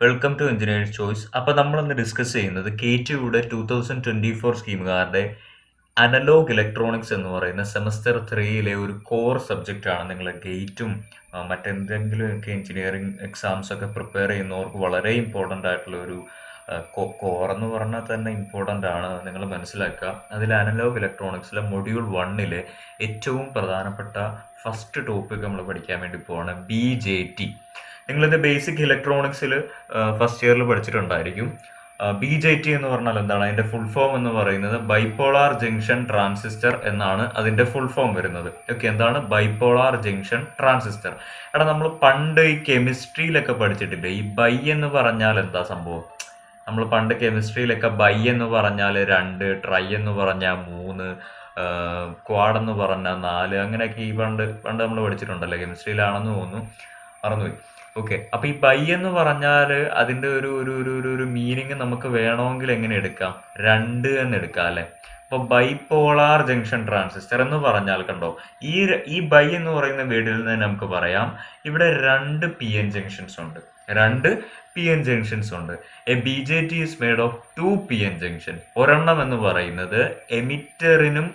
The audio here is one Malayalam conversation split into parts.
Welcome to engineers choice. അപ്പോൾ നമ്മളിന്ന് ഡിസ്കസ് ചെയ്യുന്നത് KTUയുടെ 2024 സ്കീമുകാരുടെ അനലോഗ് ഇലക്ട്രോണിക്സ് എന്ന് പറയുന്ന സെമസ്റ്റർ 3യിലെ ഒരു കോർ സബ്ജക്റ്റാണ്. നിങ്ങൾ ഗേറ്റും മറ്റെന്തെങ്കിലുമൊക്കെ എഞ്ചിനീയറിംഗ് എക്സാംസ് ഒക്കെ പ്രിപ്പയർ ചെയ്യുന്നവർക്ക് വളരെ ഇമ്പോർട്ടൻ്റ് ആയിട്ടുള്ള ഒരു കോർ എന്ന് പറഞ്ഞാൽ തന്നെ ഇമ്പോർട്ടൻ്റ് ആണ്, നിങ്ങൾ മനസ്സിലാക്കുക. അതിൽ അനലോഗ് ഇലക്ട്രോണിക്സിലെ മൊഡ്യൂൾ 1ലെ ഏറ്റവും പ്രധാനപ്പെട്ട ഫസ്റ്റ് ടോപ്പിക് നമ്മൾ പഠിക്കാൻ വേണ്ടി പോവാണ് BJT. നിങ്ങളിത് ബേസിക് ഇലക്ട്രോണിക്സിൽ ഫസ്റ്റ് ഇയറിൽ പഠിച്ചിട്ടുണ്ടായിരിക്കും. BJT എന്ന് പറഞ്ഞാൽ എന്താണ്? അതിൻ്റെ ഫുൾ ഫോം എന്ന് പറയുന്നത് ബൈപോളാർ ജംഗ്ഷൻ ട്രാൻസിസ്റ്റർ എന്നാണ് അതിൻ്റെ ഫുൾ ഫോം വരുന്നത്. ഓക്കെ, എന്താണ് ബൈപോളാർ ജംഗ്ഷൻ ട്രാൻസിസ്റ്റർ? എടാ, നമ്മൾ പണ്ട് ഈ കെമിസ്ട്രിയിലൊക്കെ പഠിച്ചിട്ടില്ലേ, ഈ ബൈ എന്ന് പറഞ്ഞാൽ എന്താ സംഭവം? നമ്മൾ പണ്ട് കെമിസ്ട്രിയിലൊക്കെ ബൈ എന്ന് പറഞ്ഞാൽ 2, ട്രൈ എന്ന് പറഞ്ഞാൽ 3, ക്വാഡ് എന്ന് പറഞ്ഞാൽ 4, അങ്ങനെയൊക്കെ ഈ പണ്ട് നമ്മൾ പഠിച്ചിട്ടുണ്ടല്ലേ, കെമിസ്ട്രിയിലാണെന്ന് തോന്നുന്നു, മറന്നുപോയി. ഓക്കെ, അപ്പൊ ഈ ബൈ എന്ന് പറഞ്ഞാൽ അതിന്റെ ഒരു ഒരു ഒരു ഒരു ഒരു മീനിങ് നമുക്ക് വേണമെങ്കിൽ എങ്ങനെ എടുക്കാം? 2 എന്ന് എടുക്കാം അല്ലെ. അപ്പൊ ബൈപോളാർ ജംഗ്ഷൻ ട്രാൻസിസ്റ്റർ എന്ന് പറഞ്ഞാൽ കണ്ടോ, ഈ ബൈ എന്ന് പറയുന്ന വേർഡിൽ നിന്ന് നമുക്ക് പറയാം ഇവിടെ 2 PN ജംഗ്ഷൻസ് ഉണ്ട്. 2 PN ജംഗ്ഷൻസ് ഉണ്ട്. A BJT is made of 2 PN junction. ഒരെണ്ണം എന്ന് പറയുന്നത് എമിറ്ററിനും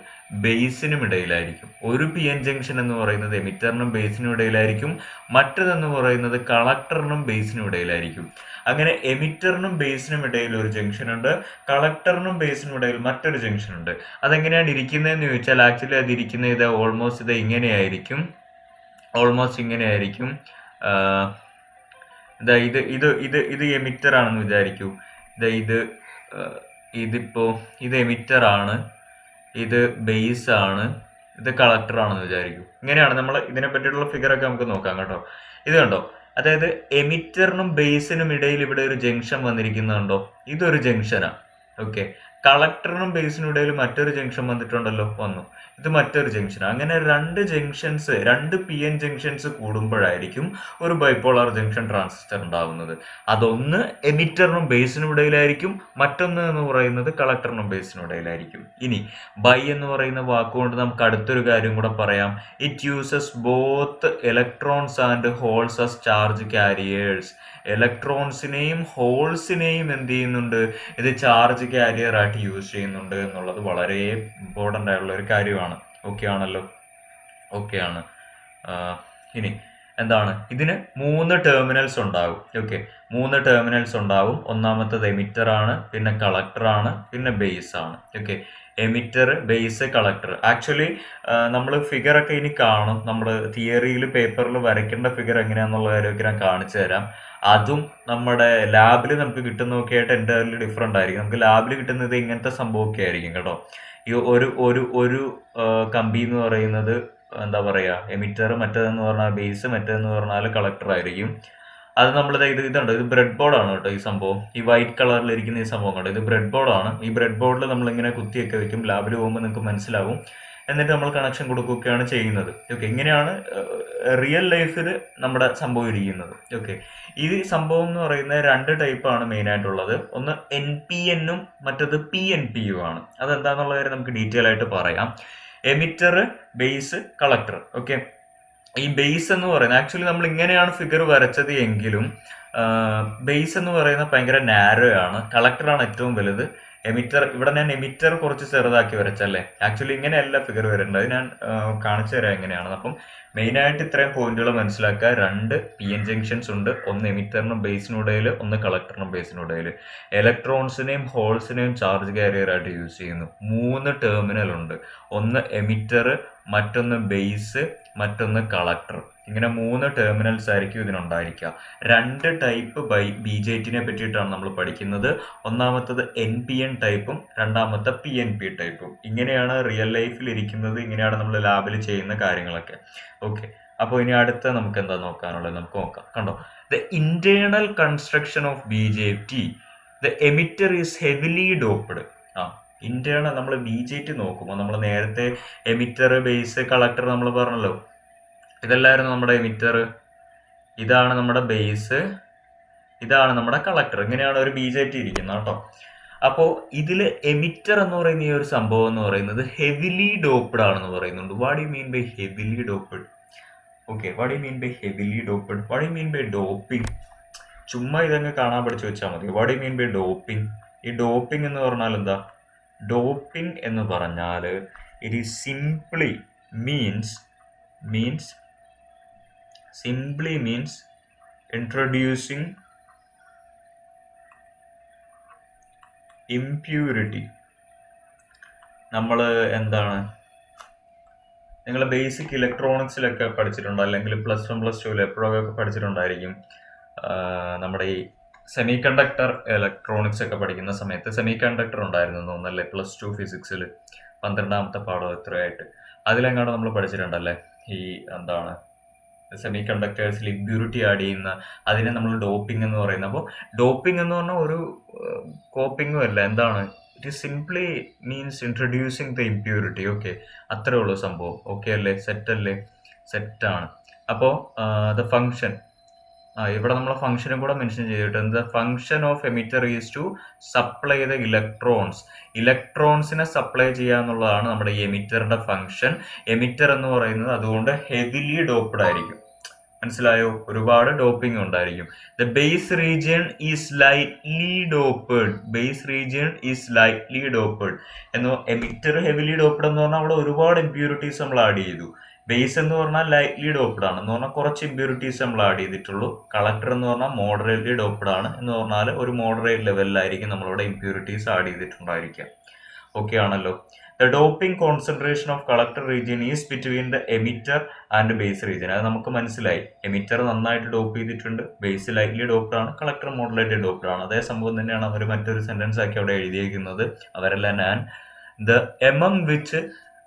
ബേസിനും ഇടയിലായിരിക്കും. ഒരു PN ജംഗ്ഷൻ എന്ന് പറയുന്നത് എമിറ്ററിനും ബേസിനും ഇടയിലായിരിക്കും. മറ്റതെന്ന് പറയുന്നത് കളക്ടറിനും ബേസിനും ഇടയിലായിരിക്കും. അങ്ങനെ എമിറ്ററിനും ബേസിനും ഇടയിൽ ഒരു ജംഗ്ഷൻ ഉണ്ട്, കളക്ടറിനും ബേസിനും ഇടയിൽ മറ്റൊരു ജംഗ്ഷൻ ഉണ്ട്. അതെങ്ങനെയാണ് ഇരിക്കുന്നതെന്ന് ചോദിച്ചാൽ ആക്ച്വലി അത് ഇരിക്കുന്നത് ഇത് ഓൾമോസ്റ്റ് ഇത് ഇങ്ങനെയായിരിക്കും. ഇത് എമിറ്റർ ആണെന്ന് വിചാരിക്കൂ. ഇത് എമിറ്റർ ആണ്, ഇത് ബേസ് ആണ്, ഇത് കളക്ടർ ആണെന്ന് വിചാരിക്കും. ഇങ്ങനെയാണ് നമ്മൾ ഇതിനെ പറ്റിയിട്ടുള്ള ഫിഗർ ഒക്കെ നമുക്ക് നോക്കാം കേട്ടോ. ഇത് കണ്ടോ, അതായത് എമിറ്ററിനും ബേസിനും ഇടയിൽ ഇവിടെ ഒരു ജംഗ്ഷൻ വന്നിരിക്കുന്നുണ്ടോ? ഇതൊരു ജംഗ്ഷനാ. ഓക്കെ, കളക്ടറിനും ബേസിനും ഇടയിൽ മറ്റൊരു ജംഗ്ഷൻ വന്നിട്ടുണ്ടല്ലോ, വന്നു, ഇത് മറ്റൊരു ജംഗ്ഷൻ. അങ്ങനെ 2 ജംഗ്ഷൻസ്, 2 PN ജംഗ്ഷൻസ് കൂടുമ്പോഴായിരിക്കും ഒരു ബൈപോളാർ ജംഗ്ഷൻ ട്രാൻസിസ്റ്റർ ഉണ്ടാകുന്നത്. അതൊന്ന് എമിറ്ററിനും ബേസിനും ഇടയിലായിരിക്കും, മറ്റൊന്ന് എന്ന് പറയുന്നത് കളക്ടറിനും ബേസിനും ഇടയിലായിരിക്കും. ഇനി ബൈ എന്ന് പറയുന്ന വാക്കുകൊണ്ട് നമുക്ക് അടുത്തൊരു കാര്യം കൂടെ പറയാം. It uses both electrons and holes as charge carriers. ഇലക്ട്രോൺസിനെയും ഹോൾസിനെയും എന്ത് ചെയ്യുന്നുണ്ട്? ഇത് ചാർജ് കാരിയർ ആയിട്ട് യൂസ് ചെയ്യുന്നുണ്ട് എന്നുള്ളത് വളരെ ഇമ്പോർട്ടൻ്റ് ആയിട്ടുള്ള ഒരു കാര്യമാണ്. ഓക്കെ ആണല്ലോ? ഓക്കെ ആണ്. ഇനി എന്താണ്? ഇതിന് 3 ടെർമിനൽസ് ഉണ്ടാകും. ഓക്കെ, 3 ടെർമിനൽസ് ഉണ്ടാവും. ഒന്നാമത്തത് എമിറ്റർ ആണ്, പിന്നെ കളക്ടർ ആണ്, പിന്നെ ബേസ് ആണ്. Okay, emitter, base, collector. Actually നമ്മൾ ഫിഗർ ഒക്കെ ഇനി കാണും. നമ്മൾ തിയറിയിൽ പേപ്പറിൽ വരയ്ക്കേണ്ട ഫിഗർ എങ്ങനെയാണെന്നുള്ള കാര്യമൊക്കെ ഞാൻ കാണിച്ചു തരാം. അതും നമ്മുടെ ലാബിൽ നമുക്ക് കിട്ടുന്നതൊക്കെ ആയിട്ട് എൻ്റയർലി ഡിഫറെൻ്റ് ആയിരിക്കും. നമുക്ക് ലാബിൽ കിട്ടുന്നത് ഇങ്ങനത്തെ സംഭവമൊക്കെ ആയിരിക്കും കേട്ടോ. ഈ ഒരു കമ്പി എന്ന് പറയുന്നത് എന്താ പറയുക, എമിറ്റർ, മറ്റേതെന്ന് പറഞ്ഞാൽ ബേസ്, മറ്റേതെന്ന് പറഞ്ഞാൽ കളക്ടർ ആയിരിക്കും. അത് നമ്മളിത് ഇതുണ്ട്, ഇത് ബ്രെഡ് ബോർഡാണ് കേട്ടോ. ഈ സംഭവം, ഈ വൈറ്റ് കളറിലിരിക്കുന്ന ഈ സംഭവം കണ്ടോ, ഇത് ബ്രെഡ് ബോർഡാണ്. ഈ ബ്രെഡ് ബോർഡിൽ നമ്മളിങ്ങനെ കുത്തിയൊക്കെ വെക്കും. ലാബിൽ പോകുമ്പോൾ നിങ്ങൾക്ക് മനസ്സിലാവും. എന്നിട്ട് നമ്മൾ കണക്ഷൻ കൊടുക്കുകയൊക്കെയാണ് ചെയ്യുന്നത്. ഓക്കെ, ഇങ്ങനെയാണ് റിയൽ ലൈഫിൽ നമ്മുടെ സംഭവം ഇരിക്കുന്നത്. ഓക്കെ, ഈ സംഭവം എന്ന് പറയുന്നത് 2 ടൈപ്പാണ് മെയിനായിട്ടുള്ളത്. ഒന്ന് NPN-ഉം മറ്റത് PNP-യും ആണ്. അതെന്താണെന്നുള്ള കാര്യം നമുക്ക് ഡീറ്റെയിൽ ആയിട്ട് പറയാം. Emitter, base, collector. ഓക്കെ, ഈ ബേസ് എന്ന് പറയുന്നത് ആക്ച്വലി നമ്മൾ ഇങ്ങനെയാണ് ഫിഗർ വരച്ചത് എങ്കിലും ബേസ് എന്ന് പറയുന്നത് ഭയങ്കര നാരോ ആണ്. കളക്ടറാണ് ഏറ്റവും വലുത്. എമിറ്റർ, ഇവിടെ ഞാൻ എമിറ്റർ കുറച്ച് ചെറുതാക്കി വരച്ചല്ലേ. ആക്ച്വലി ഇങ്ങനെയല്ല ഫിഗർ വരേണ്ടത്. അത് ഞാൻ കാണിച്ചു തരാം എങ്ങനെയാണ്. അപ്പം മെയിനായിട്ട് ഇത്രയും പോയിന്റുകൾ മനസ്സിലാക്കുക. 2 PN ജംഗ്ഷൻസ് ഉണ്ട്, ഒന്ന് എമിറ്ററിനും ബേസിനും ഇടയിൽ, ഒന്ന് കളക്ടറിനും ബേസിനും ഇടയിൽ. ഇലക്ട്രോൺസിനെയും ഹോൾസിനെയും ചാർജ് കാരിയർ ആയിട്ട് യൂസ് ചെയ്യുന്നു. 3 ടെർമിനൽ ഉണ്ട്. ഒന്ന് എമിറ്റർ, മറ്റൊന്ന് ബേസ്, മറ്റൊന്ന് കളക്ടർ. ഇങ്ങനെ 3 ടെർമിനൽസ് ആയിരിക്കും ഇതിനുണ്ടായിരിക്കുക. 2 ടൈപ്പ് BJT-നെ പറ്റിയിട്ടാണ് നമ്മൾ പഠിക്കുന്നത്. ഒന്നാമത്തത് NPN ടൈപ്പും രണ്ടാമത്തെ PNP ടൈപ്പും. ഇങ്ങനെയാണ് റിയൽ ലൈഫിൽ ഇരിക്കുന്നത്. ഇങ്ങനെയാണ് നമ്മൾ ലാബിൽ ചെയ്യുന്ന കാര്യങ്ങളൊക്കെ. ഓക്കെ, അപ്പോൾ ഇനി അടുത്ത നമുക്ക് എന്താ നോക്കാനുള്ളത് നമുക്ക് നോക്കാം. കണ്ടോ, the internal construction of BJT, the emitter is heavily doped. Internal നമ്മൾ BJT നോക്കുമ്പോൾ നമ്മൾ നേരത്തെ എമിറ്റർ, ബേസ്, കളക്ടർ നമ്മൾ പറഞ്ഞല്ലോ. ഇതല്ലായിരുന്നു നമ്മുടെ എമിറ്റർ, ഇതാണ് നമ്മുടെ ബേസ്, ഇതാണ് നമ്മുടെ കളക്ടർ. ഇങ്ങനെയാണ് ഒരു BJT ഇരിക്കുന്നത് കേട്ടോ. അപ്പോൾ ഇതിൽ എമിറ്റർ എന്ന് പറയുന്ന ഈ ഒരു സംഭവം എന്ന് പറയുന്നത് ഹെവിലി ഡോപ്ഡ് ആണെന്ന് പറയുന്നുണ്ട്. What you mean by heavily doped? Okay, what you mean by heavily doped? What you mean by doping? ചുമ്മാ ഇതങ്ങ് കാണാൻ പഠിച്ചു വെച്ചാൽ മതി. What you mean by doping? ഈ ഡോപ്പിംഗ് എന്ന് പറഞ്ഞാൽ എന്താ? ഡോപ്പിംഗ് എന്ന് പറഞ്ഞാൽ it is simply means introducing impurity. നമ്മൾ എന്താണ്, നിങ്ങൾ ബേസിക് ഇലക്ട്രോണിക്സിലൊക്കെ പഠിച്ചിട്ടുണ്ടോ, അല്ലെങ്കിൽ +1 +2 എപ്പോഴൊക്കെ പഠിച്ചിട്ടുണ്ടായിരിക്കും. നമ്മുടെ ഈ സെമി കണ്ടക്ടർ ഇലക്ട്രോണിക്സ് ഒക്കെ പഠിക്കുന്ന സമയത്ത് സെമി കണ്ടക്ടർ ഉണ്ടായിരുന്നു തോന്നുന്നല്ലേ, +2 ഫിസിക്സിൽ 12ാമത്തെ പാഠം എത്രയായിട്ട് അതിലെങ്ങാണ്ട് നമ്മൾ പഠിച്ചിട്ടുണ്ടല്ലേ. ഈ എന്താണ് സെമി കണ്ടക്ടേഴ്സിൽ ഇമ്പ്യൂരിറ്റി ആഡ് ചെയ്യുന്ന അതിനെ നമ്മൾ ഡോപ്പിംഗ് എന്ന് പറയുന്നത്. അപ്പോൾ ഡോപ്പിംഗ് എന്ന് പറഞ്ഞാൽ ഒരു കോപ്പിങ്ങും അല്ല, എന്താണ്, it simply means introducing the impurity. Okay, അത്രേ ഉള്ളൂ സംഭവം. ഓക്കെ അല്ലേ, സെറ്റല്ലേ? സെറ്റാണ്. അപ്പോൾ ദ ഫങ്ഷൻ, ഇവിടെ നമ്മൾ ഫംഗ്ഷനും കൂടെ മെൻഷൻ ചെയ്തിട്ടുണ്ട്. The function of emitter is to supply the ഇലക്ട്രോൺസിനെ സപ്ലൈ ചെയ്യുക എന്നുള്ളതാണ് നമ്മുടെ ഈ എമിറ്ററിന്റെ ഫംഗ്ഷൻ. എമിറ്റർ എന്ന് പറയുന്നത് അതുകൊണ്ട് ഹെവിലി ഡോപ്ഡ് ആയിരിക്കും. മനസ്സിലായോ? ഒരുപാട് ഡോപ്പിംഗ് ഉണ്ടായിരിക്കും. The base region is lightly doped എന്നോ. എമിറ്റർ ഹെവിലി ഡോപ്ഡ് എന്ന് പറഞ്ഞാൽ അവിടെ ഒരുപാട് ഇമ്പ്യൂരിറ്റീസ് നമ്മൾ ആഡ് ചെയ്തു. ബേസ് എന്ന് പറഞ്ഞാൽ ലൈറ്റ്ലി ഡോപ്ഡ് ആണ് എന്ന് പറഞ്ഞാൽ കുറച്ച് ഇമ്പ്യൂരിറ്റീസ് നമ്മൾ ആഡ് ചെയ്തിട്ടുള്ളൂ. കളക്ടർ എന്ന് പറഞ്ഞാൽ മോഡറേറ്റ്ലി ഡോപ്ഡ് ആണ് എന്ന് പറഞ്ഞാൽ ഒരു മോഡറേറ്റ് ലെവലിലായിരിക്കും നമ്മളിവിടെ ഇമ്പ്യൂരിറ്റീസ് ആഡ് ചെയ്തിട്ടുണ്ടായിരിക്കുക. ഓക്കെ ആണല്ലോ. The doping concentration of collector region is between the emitter and base region. അത് നമുക്ക് മനസ്സിലായി. എമിറ്റർ നന്നായിട്ട് ഡോപ്പ് ചെയ്തിട്ടുണ്ട്, ബേസ് ലൈറ്റ്ലി ഡോപ്ഡ് ആണ്, കളക്ടർ മോഡറേറ്റ്ലി ഡോപ്ഡ് ആണ്. അതേ സംഭവം തന്നെയാണ് അവർ മറ്റൊരു സെന്റൻസ് ആക്കി അവിടെ എഴുതിയിരിക്കുന്നത്. അവരെല്ലാം the among which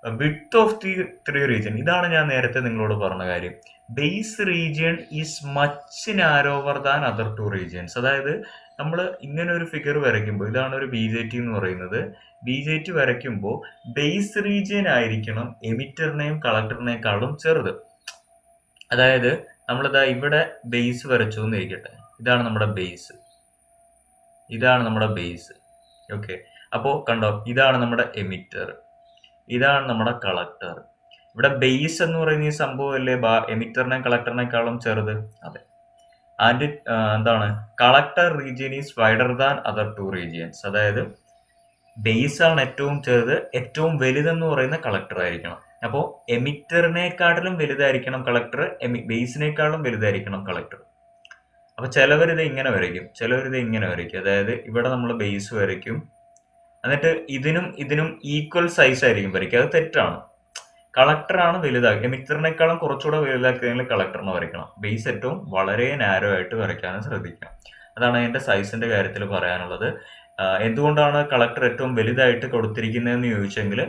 width of the 3 region. ഇതാണ് ഞാൻ നേരത്തെ നിങ്ങളോട് പറഞ്ഞ കാര്യം. Base region is much narrower than other 2 regions. അതായത് നമ്മൾ ഇങ്ങനെ ഒരു ഫിഗർ വരയ്ക്കുമ്പോൾ, ഇതാണ് ഒരു BJT എന്ന് പറയുന്നത്. BJT വരയ്ക്കുമ്പോൾ ബേസ് റീജിയൻ ആയിരിക്കണം എമിറ്ററിനെയും കളക്ടറിനേക്കാളും ചെറുത്. അതായത് നമ്മളിതാ ഇവിടെ ബേസ് വരച്ചു എന്നിരിക്കട്ടെ, ഇതാണ് നമ്മുടെ ബേസ്. ഓക്കെ, അപ്പോൾ കണ്ടോ, ഇതാണ് നമ്മുടെ എമിറ്റർ, ഇതാണ് നമ്മുടെ കളക്ടർ. ഇവിടെ ബേസ് എന്ന് പറയുന്ന ഈ സംഭവമല്ലേ എമിറ്ററിനെയും കളക്ടറിനേക്കാളും ചെറുത്? അതെ. ആൻഡ് എന്താണ്, collector region is wider than other 2 regions. അതായത് ബേസ് ആണ് ഏറ്റവും ചെറുത്, ഏറ്റവും വലുതെന്ന് പറയുന്ന കളക്ടർ ആയിരിക്കണം. അപ്പോൾ എമിറ്ററിനെക്കാട്ടിലും വലുതായിരിക്കണം കളക്ടർ, ബേസിനേക്കാളും വലുതായിരിക്കണം കളക്ടർ. അപ്പൊ ചിലവരിത് ഇങ്ങനെ വരയ്ക്കും, അതായത് ഇവിടെ നമ്മൾ ബേസ് വരയ്ക്കും, എന്നിട്ട് ഇതിനും ഈക്വൽ സൈസ് ആയിരിക്കും വരയ്ക്കുക. അത് തെറ്റാണ്. കളക്ടറാണ് വലുതാക്കുക, എമിറ്ററിനേക്കാളും കുറച്ചുകൂടെ വലുതാക്കിയതെങ്കിൽ കളക്ടറിനെ വരയ്ക്കണം. ബേസ് ഏറ്റവും വളരെ നാരോ ആയിട്ട് വരയ്ക്കാനും ശ്രദ്ധിക്കണം. അതാണ് അതിന്റെ സൈസിന്റെ കാര്യത്തിൽ പറയാനുള്ളത്. എന്തുകൊണ്ടാണ് കളക്ടർ ഏറ്റവും വലുതായിട്ട് കൊടുത്തിരിക്കുന്നതെന്ന് ചോദിച്ചെങ്കിൽ,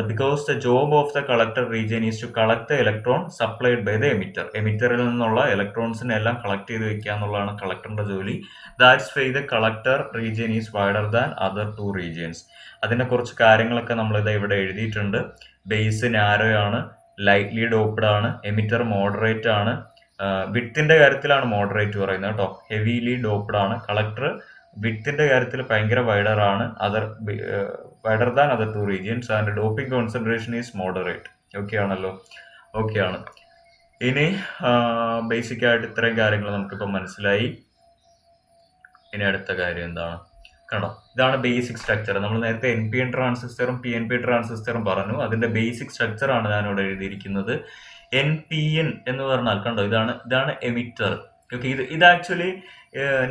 because the job of the collector region is to collect the electron supplied by the emitter. എമിറ്ററിൽ നിന്നുള്ള ഇലക്ട്രോൺസിനെ എല്ലാം കളക്ട് ചെയ്ത് വെക്കുക എന്നുള്ളതാണ് കളക്ടറിന്റെ ജോലി. That's why the collector region is wider than other 2 regions. അതിന്റെ കുറച്ച് കാര്യങ്ങളൊക്കെ നമ്മൾ ഇവിടെ എഴുതിയിട്ടുണ്ട്. ബേസ് നാരോ ആണ്, ലൈറ്റ്ലി ഡോപ്ഡ് ആണ്, എമിറ്റർ മോഡറേറ്റ് ആണ്, വിഡ്ത്തിന്റെ കാര്യത്തിലാണ് മോഡറേറ്റ് പറയുന്നത് കേട്ടോ, ഹെവിലി ഡോപ്ഡ് ആണ്. കളക്ടർ വിഡ്ത്തിന്റെ കാര്യത്തിൽ ഭയങ്കര വൈഡർ ആണ്, wider than other 2 regions. And doping concentration is moderate. Okay ആണല്ലോ, ഓക്കെ ആണ്. ഇനി ബേസിക് ആയിട്ട് ഇത്രയും കാര്യങ്ങൾ നമുക്കിപ്പോൾ മനസ്സിലായി. ഇനി അടുത്ത കാര്യം എന്താണ്, കണ്ടോ, ഇതാണ് ബേസിക് സ്ട്രക്ചർ. നമ്മൾ നേരത്തെ NPN ട്രാൻസിസ്റ്ററും PNP ട്രാൻസിസ്റ്ററും പറഞ്ഞു. അതിന്റെ ബേസിക് സ്ട്രക്ചർ ആണ് ഞാനിവിടെ എഴുതിയിരിക്കുന്നത്. NPN എന്ന് പറഞ്ഞാൽ കണ്ടോ, ഇതാണ് എമിറ്റർ. ഓക്കെ, ഇത് ആക്ച്വലി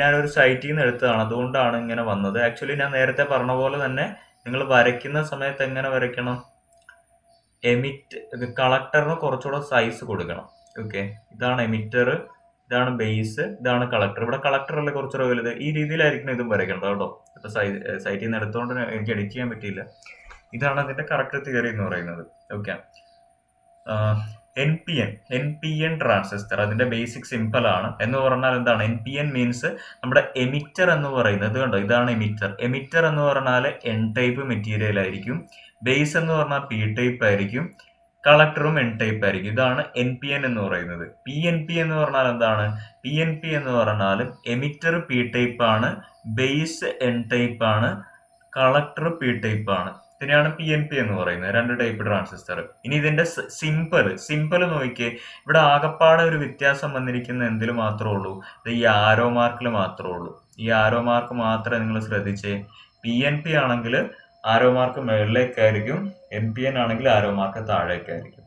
ഞാനൊരു സൈറ്റിൽ നിന്ന് എടുത്തതാണ്, അതുകൊണ്ടാണ് ഇങ്ങനെ വന്നത്. ആക്ച്വലി ഞാൻ നേരത്തെ പറഞ്ഞ പോലെ തന്നെ നിങ്ങൾ വരയ്ക്കുന്ന സമയത്ത് എങ്ങനെ വരയ്ക്കണം, കളക്ടറിന് കുറച്ചുകൂടെ സൈസ് കൊടുക്കണം. ഓക്കെ, ഇതാണ് എമിറ്റർ, ഇതാണ് ബേസ്, ഇതാണ് കളക്ടർ. ഇവിടെ കളക്ടർ അല്ലേ കുറച്ചുകൂടെ വലുത്. ഈ രീതിയിലായിരിക്കണം ഇതും വരയ്ക്കേണ്ടത് കേട്ടോ. ഇപ്പൊ സൈറ്റിൽ നിന്ന് എടുത്തുകൊണ്ട് എനിക്ക് എഡിറ്റ് ചെയ്യാൻ പറ്റിയില്ല. ഇതാണ് അതിന്റെ കറക്റ്റ് തിയറി എന്ന് പറയുന്നത്. ഓക്കെ, NPN ട്രാൻസിസ്റ്റർ, അതിന്റെ ബേസിക് സിമ്പിൾ ആണ്. എന്ന് പറഞ്ഞാൽ എന്താണ്, NPN മീൻസ് നമ്മുടെ എമിറ്റർ എന്ന് പറയുന്നത് കണ്ടോ, ഇതാണ് എമിറ്റർ എന്ന് പറഞ്ഞാൽ N ടൈപ്പ് മെറ്റീരിയൽ ആയിരിക്കും. ബേസ് എന്ന് പറഞ്ഞാൽ P ടൈപ്പ് ആയിരിക്കും, കളക്ടറും N ടൈപ്പ് ആയിരിക്കും. ഇതാണ് NPN എന്ന് പറയുന്നത്. PNP എന്ന് പറഞ്ഞാൽ എന്താണ്, PNP എന്ന് പറഞ്ഞാൽ എമിറ്റർ P ടൈപ്പ് ആണ്, ബേസ് N ടൈപ്പ് ആണ്, കളക്ടർ P ടൈപ്പ് ആണ്. ഇതിനെയാണ് PNP എന്ന് പറയുന്നത്. 2 ടൈപ്പ് ട്രാൻസിസ്റ്റർ. ഇനി ഇതിന്റെ സിമ്പിൾ നോക്കിയേ. ഇവിടെ ആകപ്പാടെ ഒരു വ്യത്യാസം വന്നിരിക്കുന്ന എന്തിൽ മാത്രമേ ഉള്ളൂ? ഇത് ഈ ആരോ മാർക്കിൽ മാത്രമേ ഉള്ളൂ. ഈ ആരോ മാർക്ക് മാത്രമേ നിങ്ങൾ ശ്രദ്ധിച്ചേ. PNP ആണെങ്കിൽ ആരോ മാർക്ക് മുകളിലേക്കായിരിക്കും, NPN ആണെങ്കിൽ ആരോ മാർക്ക് താഴേക്കായിരിക്കും.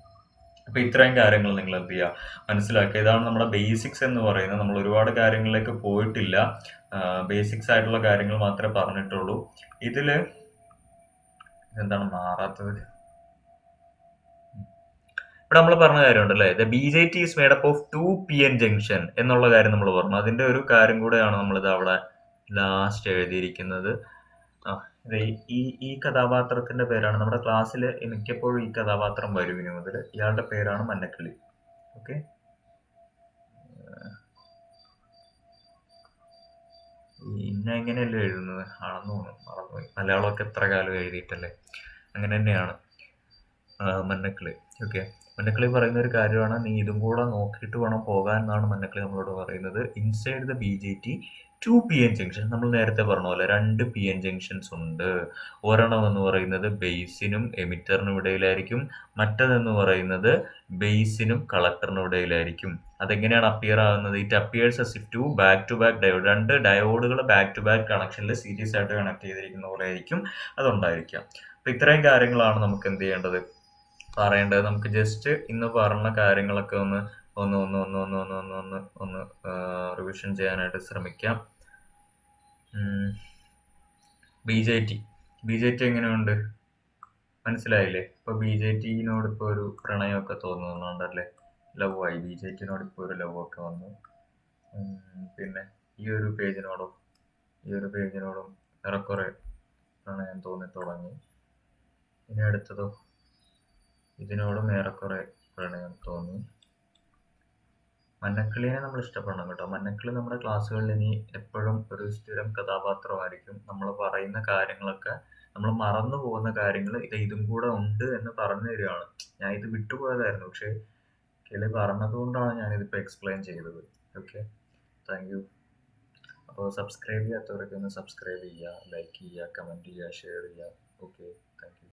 അപ്പൊ ഇത്രയും കാര്യങ്ങൾ നിങ്ങൾ എന്ത് ചെയ്യുക, മനസ്സിലാക്കുക. ഇതാണ് നമ്മുടെ ബേസിക്സ് എന്ന് പറയുന്നത്. നമ്മൾ ഒരുപാട് കാര്യങ്ങളിലേക്ക് പോയിട്ടില്ല, ബേസിക്സ് ആയിട്ടുള്ള കാര്യങ്ങൾ മാത്രമേ പറഞ്ഞിട്ടുള്ളൂ. ഇതില് എന്താണ് മാറാത്തത്? ഇവിടെ നമ്മൾ പറഞ്ഞ കാര്യമുണ്ടല്ലേ, the BJT is made up of 2 PN junction എന്നുള്ള കാര്യം നമ്മൾ പറഞ്ഞു. അതിന്റെ ഒരു കാര്യം കൂടെയാണ് നമ്മളിത് അവിടെ ലാസ്റ്റ് എഴുതിയിരിക്കുന്നത്. ഈ കഥാപാത്രത്തിന്റെ പേരാണ് നമ്മുടെ ക്ലാസ്സിൽ മിക്കപ്പോഴും ഈ കഥാപാത്രം വരും ഇനി മുതൽ. ഇയാളുടെ പേരാണ് മന്നക്കിളി. ഓക്കെ, ഇന്ന എങ്ങനെയല്ലേ എഴുതുന്നത്? ആണെന്ന് തോന്നുന്നു, മറന്നുപോയി. മലയാളമൊക്കെ എത്ര കാലം എഴുതിയിട്ടല്ലേ. അങ്ങനെ തന്നെയാണ് മന്നക്കിളി. ഓക്കെ, മന്നക്കിളി പറയുന്ന ഒരു കാര്യമാണ്, നീ ഇതും കൂടെ നോക്കിയിട്ട് വേണം പോകാൻ എന്നാണ് മന്നക്കിളി നമ്മളോട് പറയുന്നത്. Inside the BJT 2 PN junction. നമ്മൾ നേരത്തെ പറഞ്ഞ പോലെ 2 PN ജംഗ്ഷൻസ് ഉണ്ട്. ഒരെണ്ണം എന്ന് പറയുന്നത് ബേസിനും എമിറ്ററിനും ഇടയിലായിരിക്കും, മറ്റതെന്ന് പറയുന്നത് ബേസിനും കളക്ടറിനും ഇടയിലായിരിക്കും. അതെങ്ങനെയാണ് അപ്പിയർ ആകുന്നത്? It appears as if 2 back to back diode. 2 ഡയോഡുകൾ ബാക്ക് ടു ബാക്ക് കണക്ഷനിൽ സീരീസ് ആയിട്ട് കണക്ട് ചെയ്തിരിക്കുന്ന പോലെ ആയിരിക്കും അതുണ്ടായിരിക്കാം. അപ്പൊ ഇത്രയും കാര്യങ്ങളാണ് നമുക്ക് എന്ത് ചെയ്യേണ്ടത്, പറയേണ്ടത്. നമുക്ക് ജസ്റ്റ് ഇന്ന് പറഞ്ഞ കാര്യങ്ങളൊക്കെ ഒന്ന് ഒന്ന് ഒന്ന് ഒന്ന് ഒന്ന് ഒന്ന് ഒന്ന് ഒന്ന് ഒന്ന് റിവിഷൻ ചെയ്യാനായിട്ട് ശ്രമിക്കാം. BJT എങ്ങനെയുണ്ട്, മനസ്സിലായില്ലേ? ഇപ്പൊ BJTനോട് ഇപ്പൊ ഒരു പ്രണയമൊക്കെ തോന്നുന്നുണ്ടല്ലേ, ലവ് ആയി. BJTനോട് ഇപ്പൊ ഒരു ലവ് ഒക്കെ വന്നു. പിന്നെ ഈ ഒരു പേജിനോടും ഏറെക്കുറെ പ്രണയം തോന്നി തുടങ്ങി. ഇനി അടുത്തതോ, ഇതിനോടും ഏറെക്കുറെ പ്രണയം തോന്നി. മന്നക്കിളിയെ നമ്മൾ ഇഷ്ടപ്പെടണം കേട്ടോ. മന്നക്കിളി നമ്മുടെ ക്ലാസ്സുകളിൽ ഇനി എപ്പോഴും ഒരു സ്ഥിരം കഥാപാത്രമായിരിക്കും. നമ്മൾ പറയുന്ന കാര്യങ്ങളൊക്കെ, നമ്മൾ മറന്നു പോകുന്ന കാര്യങ്ങൾ ഇതും കൂടെ ഉണ്ട് എന്ന് പറഞ്ഞു തരികയാണ്. ഞാൻ ഇത് വിട്ടുപോയതായിരുന്നു, പക്ഷെ കിളി പറഞ്ഞത് കൊണ്ടാണ് ഞാനിതിപ്പോൾ എക്സ്പ്ലെയിൻ ചെയ്തത്. Okay, thank you. അപ്പോൾ സബ്സ്ക്രൈബ് ചെയ്യാത്തവരൊക്കെ ഒന്ന് സബ്സ്ക്രൈബ് ചെയ്യുക, ലൈക്ക് ചെയ്യുക, കമൻറ്റ് ചെയ്യുക, ഷെയർ ചെയ്യുക. Okay, thank you.